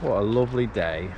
What a lovely day.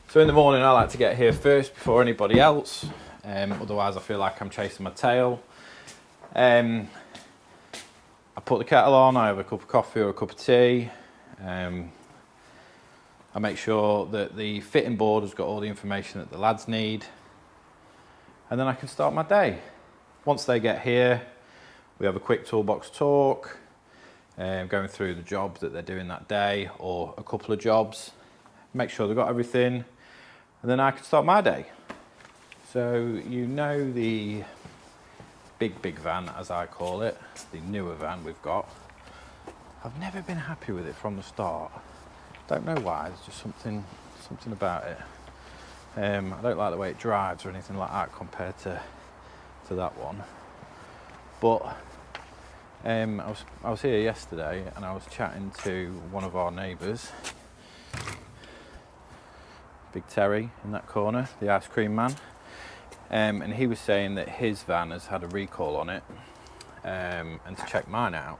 So in the morning I like to get here first before anybody else, otherwise I feel like I'm chasing my tail. I put the kettle on, I have a cup of coffee or a cup of tea. I make sure that the fitting board has got all the information that the lads need, and then I can start my day. Once they get here, we have a quick toolbox talk, going through the job that they're doing that day or a couple of jobs, make sure they've got everything, and then I can start my day. So you know the big van, as I call it, the newer van we've got. I've never been happy with it from the start. Don't know why, there's just something about it. I don't like the way it drives or anything like that compared to that one. But I was here yesterday and I was chatting to one of our neighbours, Big Terry in that corner, the ice cream man, and he was saying that his van has had a recall on it, and to check mine out.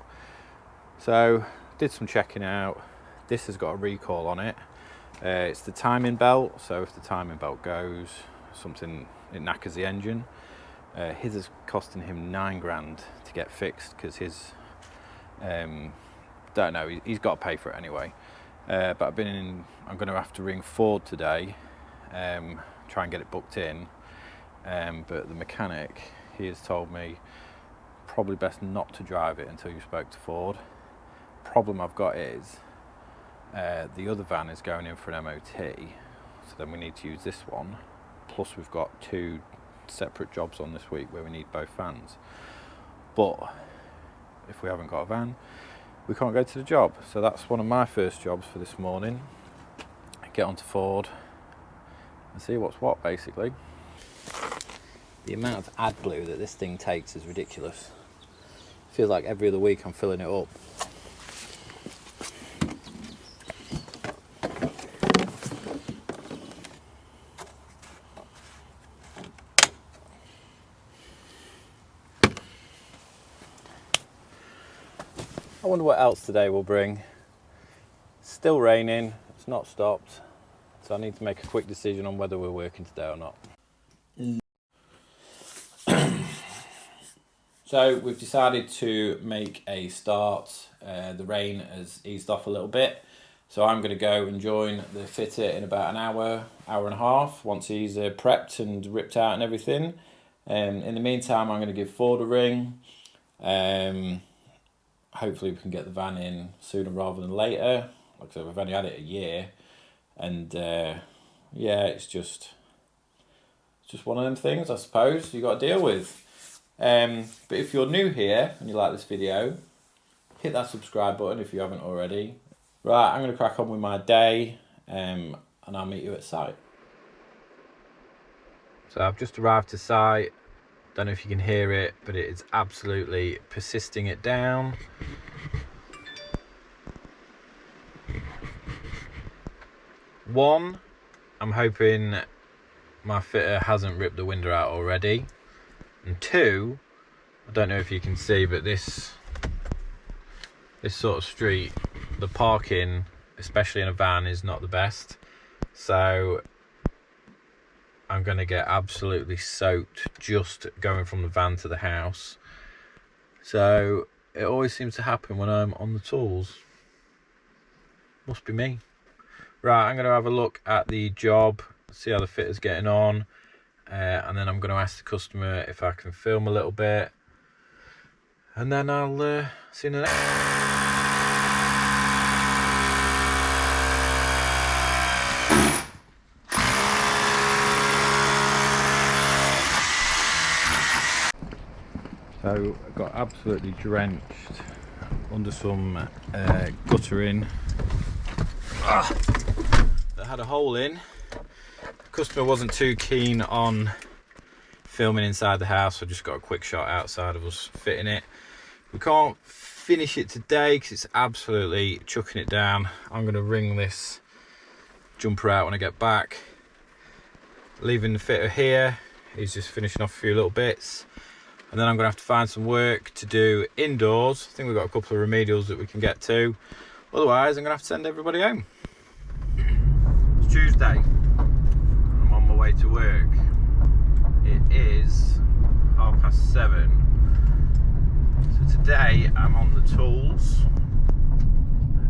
So did some checking out. This has got a recall on it. It's the timing belt, so if the timing belt goes, it knackers the engine. His is costing him £9,000 to get fixed because his, don't know, he's got to pay for it anyway. But I'm going to have to ring Ford today, try and get it booked in. But the mechanic, he has told me probably best not to drive it until you spoke to Ford. Problem I've got is the other van is going in for an MOT, so then we need to use this one. Plus we've got 2 separate jobs on this week where we need both vans. But if we haven't got a van, we can't go to the job. So that's one of my first jobs for this morning. Get onto Ford and see what's what, basically. The amount of AdBlue that this thing takes is ridiculous. Feels like every other week I'm filling it up. I wonder what else today will bring. Still raining, it's not stopped, so I need to make a quick decision on whether we're working today or not. So we've decided to make a start. The rain has eased off a little bit, so I'm going to go and join the fitter in about an hour and a half once he's prepped and ripped out and everything. In the meantime, I'm going to give Ford a ring. Hopefully we can get the van in sooner rather than later. Like I said, we've only had it a year, and yeah, it's just one of them things, I suppose, you got to deal with. But if you're new here and you like this video, hit that subscribe button if you haven't already. Right, I'm going to crack on with my day, and I'll meet you at site. So I've just arrived to site. Don't know if you can hear it, but it is absolutely persisting it down. One, I'm hoping my fitter hasn't ripped the window out already. And 2, I don't know if you can see, but this sort of street, the parking, especially in a van, is not the best. So I'm going to get absolutely soaked just going from the van to the house. So it always seems to happen when I'm on the tools. Must be me. Right, I'm going to have a look at the job, see how the fitter's getting on, and then I'm going to ask the customer if I can film a little bit, and then I'll see you in the next. So I got absolutely drenched under some guttering that had a hole in. The customer wasn't too keen on filming inside the house, so I just got a quick shot outside of us fitting it. We can't finish it today because it's absolutely chucking it down. I'm going to wring this jumper out when I get back. Leaving the fitter here, he's just finishing off a few little bits. And then I'm going to have to find some work to do indoors. I think we've got a couple of remedials that we can get to. Otherwise, I'm going to have to send everybody home. It's Tuesday. I'm on my way to work. It is 7:30. So today I'm on the tools.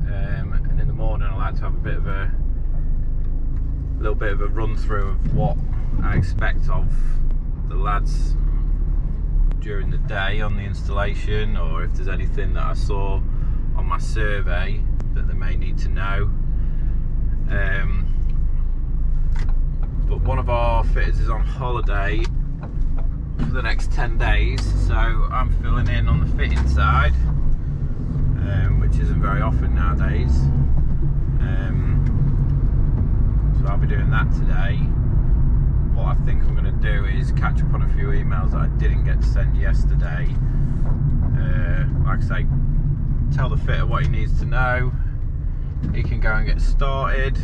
And in the morning I like to have a little bit of a run through of what I expect of the lads during the day on the installation, or if there's anything that I saw on my survey that they may need to know. But one of our fitters is on holiday for the next 10 days, so I'm filling in on the fitting side, which isn't very often nowadays. So I'll be doing that today. What I think I'm going to do is catch up on a few emails that I didn't get to send yesterday. Like I say, tell the fitter what he needs to know. He can go and get started,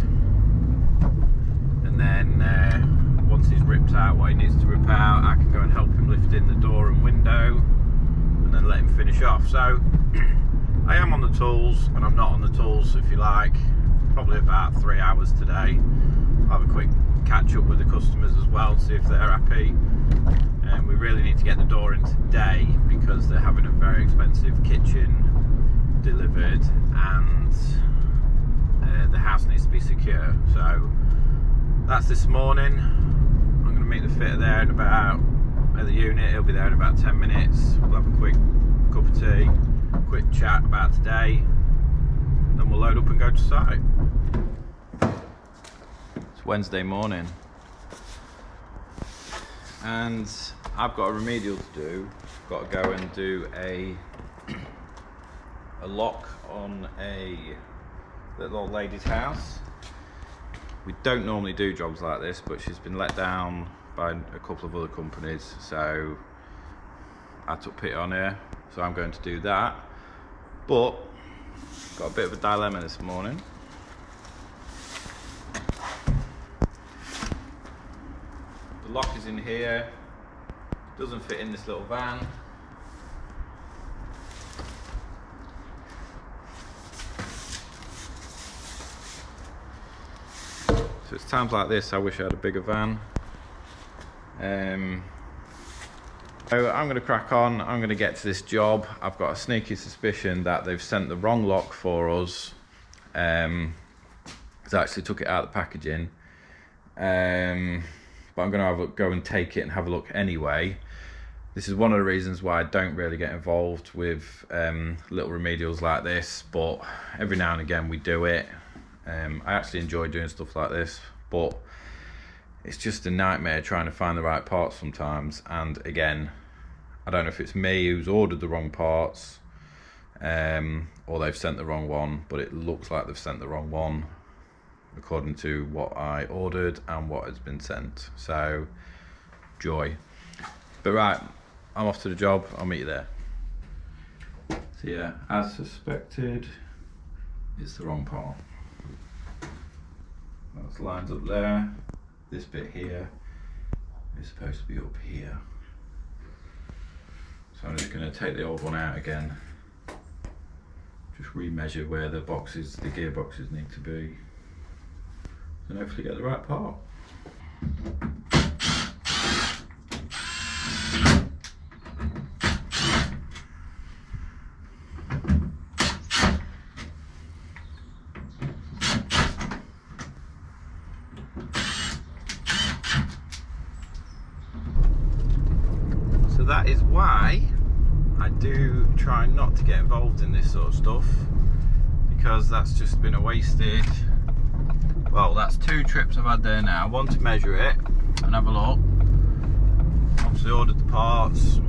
and then once he's ripped out what he needs to rip out, I can go and help him lift in the door and window, and then let him finish off. So I am on the tools, and I'm not on the tools, if you like, probably about 3 hours today. I'll have a quick catch up with the customers as well, see if they're happy. And we really need to get the door in today because they're having a very expensive kitchen delivered, and the house needs to be secure. So that's this morning. I'm going to meet the fitter there in about, at the unit, he'll be there in about 10 minutes. We'll have a quick cup of tea, quick chat about today, then we'll load up and go to site. Wednesday morning, and I've got a remedial to do. I've got to go and do a lock on a little old lady's house. We don't normally do jobs like this, but she's been let down by a couple of other companies, so I took pity on her, so I'm going to do that. But got a bit of a dilemma this morning. The lock is in here, doesn't fit in this little van. So it's times like this I wish I had a bigger van. So I'm going to crack on, I'm going to get to this job. I've got a sneaky suspicion that they've sent the wrong lock for us. I actually took it out of the packaging. But I'm going to go and take it and have a look anyway. This is one of the reasons why I don't really get involved with little remedials like this, but every now and again we do it. I actually enjoy doing stuff like this, but it's just a nightmare trying to find the right parts sometimes. And again, I don't know if it's me who's ordered the wrong parts, or they've sent the wrong one, but it looks like they've sent the wrong one according to what I ordered and what has been sent. So joy. But right, I'm off to the job, I'll meet you there. So yeah, as suspected, it's the wrong part. That lines up there. This bit here is supposed to be up here. So I'm just going to take the old one out again. Just remeasure where the boxes, the gearboxes need to be. And hopefully get the right part. that is why I do try not to get involved in this sort of stuff, because that's just been a wasted, well, that's 2 trips I've had there now. One to measure it and have a look. Obviously ordered the parts,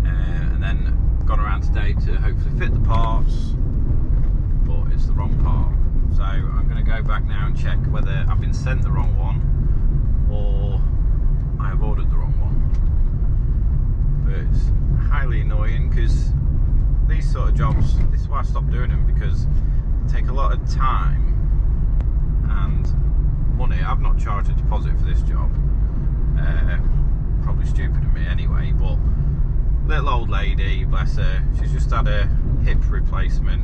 and then gone around today to hopefully fit the parts, but it's the wrong part. So I'm going to go back now and check whether I've been sent the wrong one or I have ordered the wrong one. But it's highly annoying, because these sort of jobs, this is why I stopped doing them, because they take a lot of time and money. I've not charged a deposit for this job. Probably stupid of me anyway, but little old lady, bless her, she's just had a hip replacement.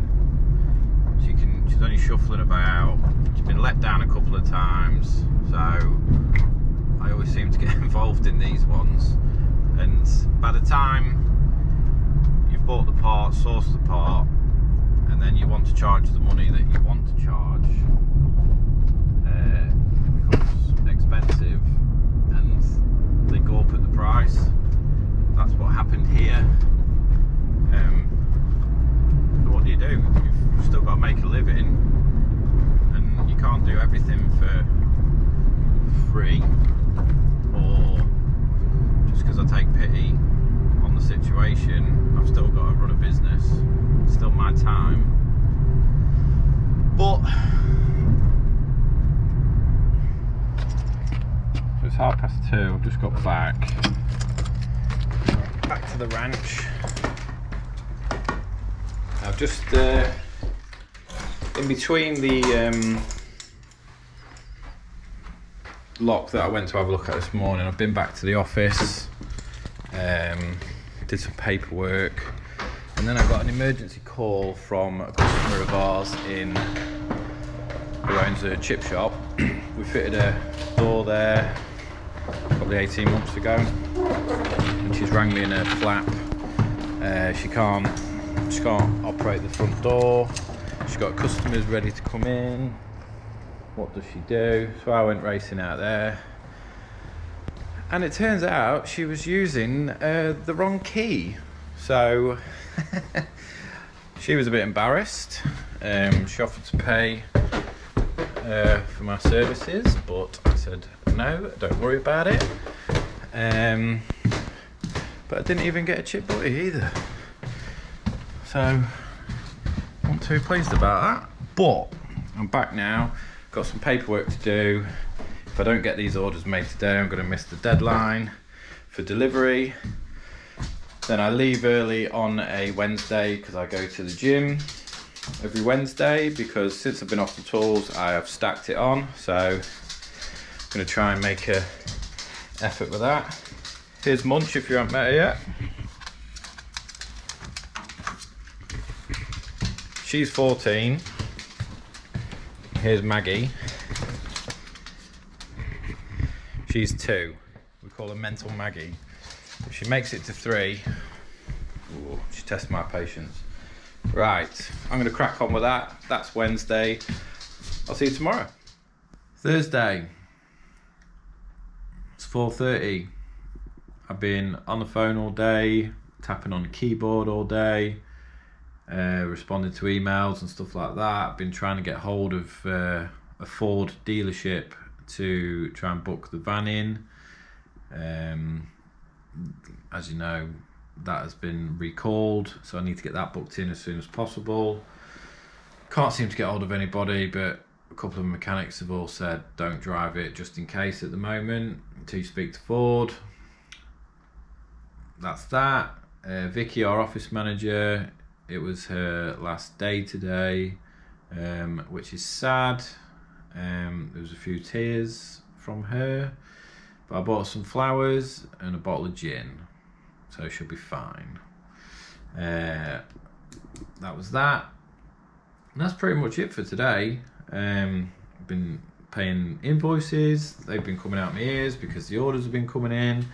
She's only shuffling about. She's been let down a couple of times, so I always seem to get involved in these ones. And by the time you've bought the part, sourced the part, and then you want to charge the money that you want to charge, it becomes expensive, and they go up at the price. That's what happened here. What do? You've still got to make a living, and you can't do everything for free, or just because I take pity on the situation. I've still got to run a business. It's still my time. But so it's 2:30. I've just got back to the ranch. I've just in between the lock that I went to have a look at this morning, I've been back to the office, did some paperwork, and then I got an emergency call from a customer of ours who owns a chip shop. We fitted a door there probably 18 months ago, and she's rang me in her flap. She can't operate the front door. She's got customers ready to come in. What does she do? So I went racing out there, and it turns out she was using the wrong key. So she was a bit embarrassed. She offered to pay for my services, but I said no, don't worry about it. But I didn't even get a chip butty either. So I'm not too pleased about that, but I'm back now. Got some paperwork to do. If I don't get these orders made today, I'm going to miss the deadline for delivery. Then I leave early on a Wednesday because I go to the gym every Wednesday, because since I've been off the tools I have stacked it on, so I'm going to try and make a effort with that. Here's Munch if you haven't met her yet. She's 14. Here's Maggie. She's 2. We call her Mental Maggie. If she makes it to 3, ooh, she tests my patience. Right, I'm going to crack on with that. That's Wednesday. I'll see you tomorrow. Thursday. It's 4:30. I've been on the phone all day, tapping on the keyboard all day, responding to emails and stuff like that. I've been trying to get hold of a Ford dealership to try and book the van in. As you know, that has been recalled, so I need to get that booked in as soon as possible. Can't seem to get hold of anybody, but a couple of mechanics have all said don't drive it just in case at the moment until you speak to Ford. That's that. Vicky, our office manager, it was her last day today, which is sad. There was a few tears from her, but I bought some flowers and a bottle of gin, so she'll be fine. That was that. And that's pretty much it for today. I've been paying invoices. They've been coming out my ears because the orders have been coming in.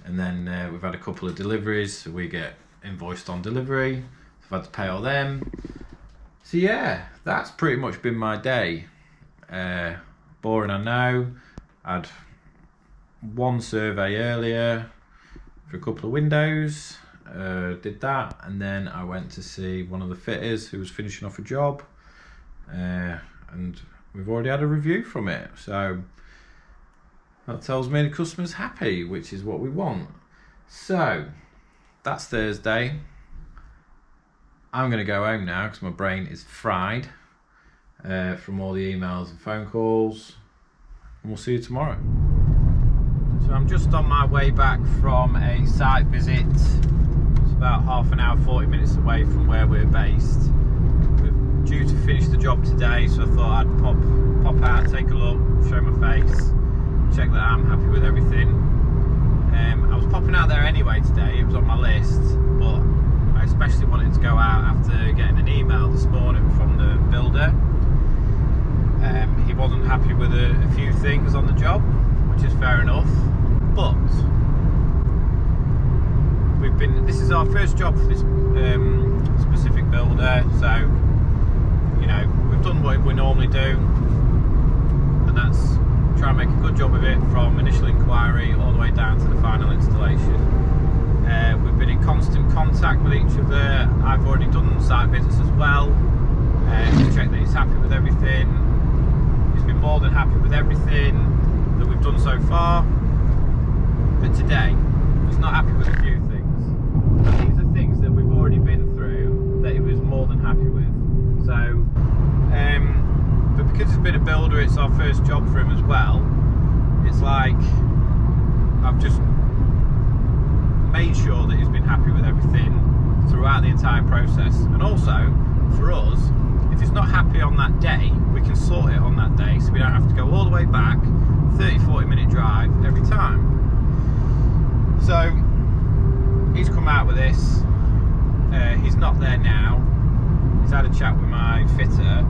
And then we've had a couple of deliveries, so we get invoiced on delivery. So I've had to pay all them. So yeah, that's pretty much been my day. Boring, I know. I had one survey earlier. for a couple of windows, did that, and then I went to see one of the fitters who was finishing off a job, and we've already had a review from it, so that tells me the customer's happy, which is what we want. So that's Thursday. I'm going to go home now because my brain is fried from all the emails and phone calls, and we'll see you tomorrow. So I'm just on my way back from a site visit. It's about half an hour, 40 minutes away from where we're based. We're due to finish the job today, so I thought I'd pop out, take a look, show my face, check that I'm happy with everything. I was popping out there anyway today, it was on my list, but I especially wanted to go out after getting an email this morning from the builder. He wasn't happy with a few things on the job, which is fair enough, but this is our first job for this specific builder, so you know, we've done what we normally do, and that's try and make a good job of it from initial inquiry all the way down to the final installation. We've been in constant contact with each other. I've already done site visits as well to check that he's happy with everything. He's been more than happy with everything that we've done so far, but today he's not happy with a few things. And these are things that we've already been through that he was more than happy with. So but because he's been a builder, it's our first job for him as well. It's like I've just made sure that he's been happy with everything throughout the entire process. And also, for us, if he's not happy on that day, we can sort it on that day, so we don't have to go all the way back, 30-40 minute drive every time. So he's come out with this. He's not there now. He's had a chat with my fitter,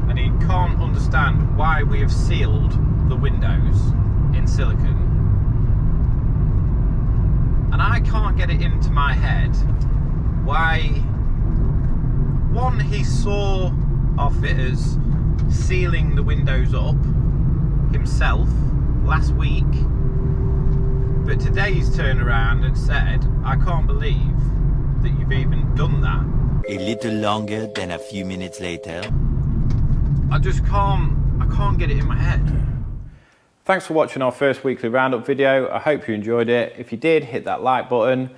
and he can't understand why we have sealed the windows in silicone. And I can't get it into my head why, one, he saw our fitters sealing the windows up himself last week, but today he's turned around and said, I can't believe that you've even done that. A little longer than a few minutes later. I can't get it in my head. Thanks for watching our first weekly roundup video. I hope you enjoyed it. If you did, hit that like button.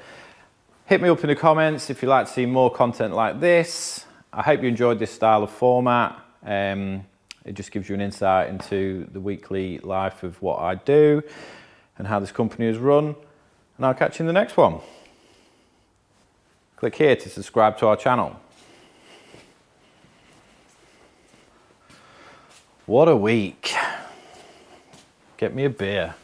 Hit me up in the comments if you'd like to see more content like this. I hope you enjoyed this style of format. It just gives you an insight into the weekly life of what I do and how this company is run. And I'll catch you in the next one. Click here to subscribe to our channel. What a week. Get me a beer.